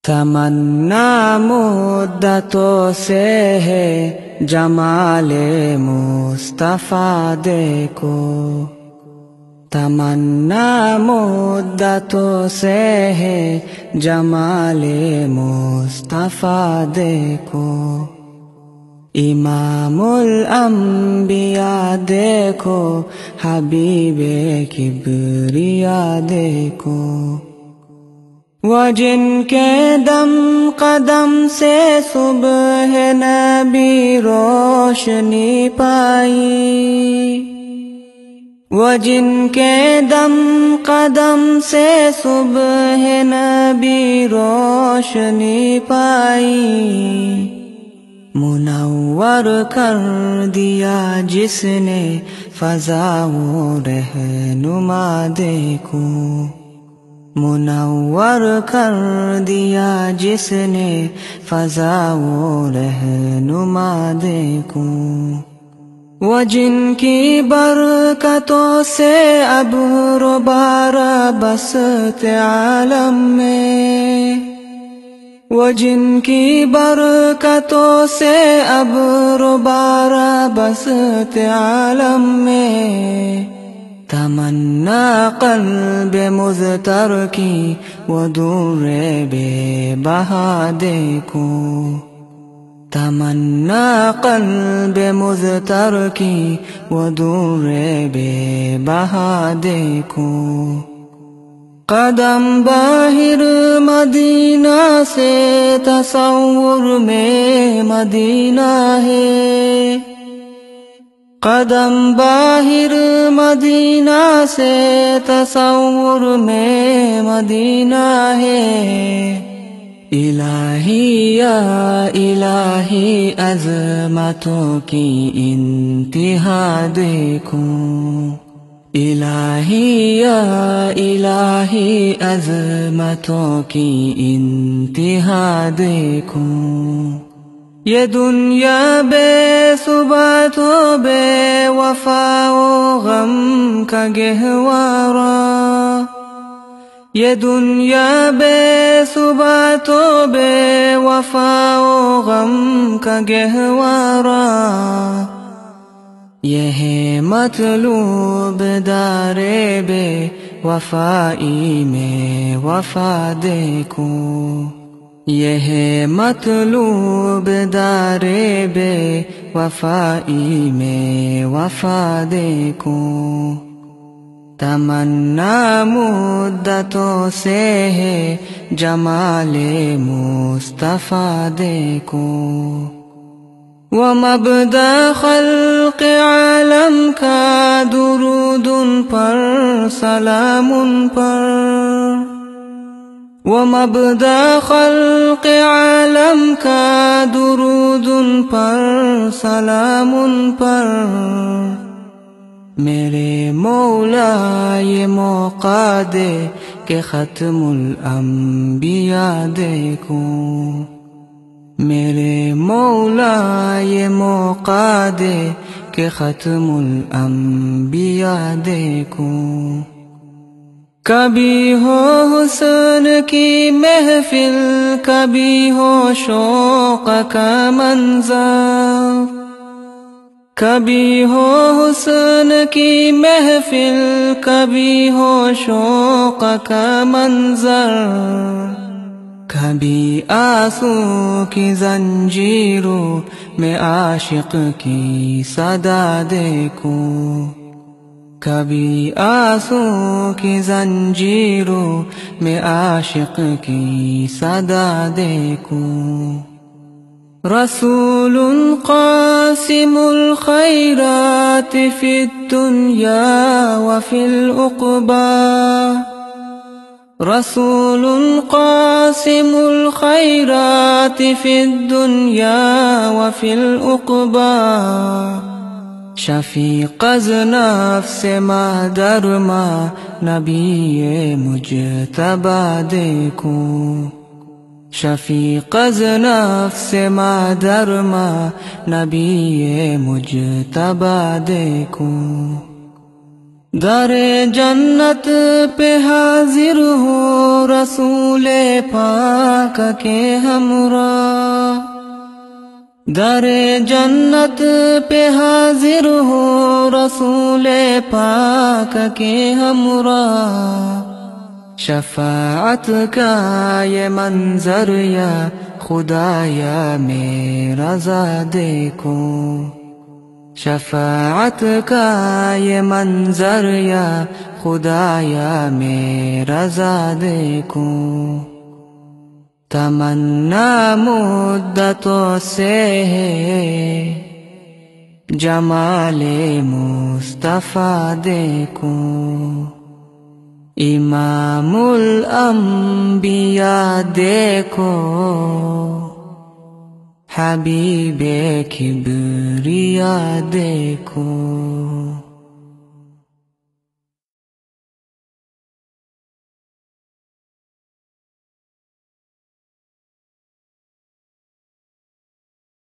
تمنا مدتوں سے ہے جمال مصطفیٰ دیکھو، تمنا مدتوں سے ہے جمال مصطفیٰ دیکھو، امام الانبیاء دیکھو، حبیب کبریا دیکھو، وہ جن کے دم قدم سے صبح نبی روشنی پائی، وہ جن کے دم قدم سے صبح نبی روشنی پائی، منور کر دیا جس نے فضا و رہنما دیکھو، منور کر دیا جس نے فضا و رہنما دیکھو، وہ جن کی برکتوں سے ابر و بارہ بسط عالم میں، وہ جن کی برکتوں سے ابر و بارہ بسط عالم میں، تمنا قلب مضطر کی وہ دور بے بہا دیکھو، تمنا قلب مضطر کی وہ دور بے بہا دیکھو، قدم باہر مدینہ سے تصور میں مدینہ ہے، قدم باہر مدینہ سے تصور میں مدینہ ہے، الہی یا الہی عظمتوں کی انتہا دیکھو، الہی یا الہی عظمتوں کی انتہا دیکھو، یہ دنیا بے ثبات و بے وفا و غم کا گہوارہ، یہ دنیا بے ثبات و بے وفا و غم کا گہوارہ، یہ ہے مطلوب دار بے وفائی میں وفا دیکھو، یہ ہے مطلوب دار بے وفائی میں وفا دیکھو، تمنا مدتوں سے ہے جمال مصطفیٰ دیکھو، وہ مبدأ خلق عالم کا درود ان پر سلام ان پر، وہ مبدأ خلق عالم کا درود ان پر سلام ان پر، میرے مولا یہ موقع دے کہ ختم الانبیاء دیکھو، میرے مولا یہ موقع دے کہ ختم الانبیاء دیکھو، کبھی ہو حسن کی محفل، کبھی ہو شوق کا منظر، کبھی ہو حسن کی محفل، کبھی ہو شوق کا منظر، کبھی آنسو کی زنجیروں میں عاشق کی صدا دیکھو، کبھی آنسو کی زنجیروں میں عاشق کی صدا دیکھو، رسول قاسم الخیرات فی الدنیا وفی العقبی، رسول قاسم الخیرات فی الدنیا وفی العقبی، شفیق از نفس ماں در ماں نبی مجتبی دیکھو، شفیق از نفس ماں در ماں نبی مجتبی دیکھو، در جنت پہ حاضر ہو رسول پاک کے ہمراہ، در جنت پہ حاضر ہو رسول پاک کے ہمراہ، شفاعت کا یہ منظر یا خدایا میرا ذا دیکھو، شفاعت کا یہ منظر یا خدایا میرا ذا دیکھو، تمنا مدتوں سے ہے جمال مصطفیٰ دیکھو، امام الانبیاء دیکھو، حبیب کبریا دیکھو۔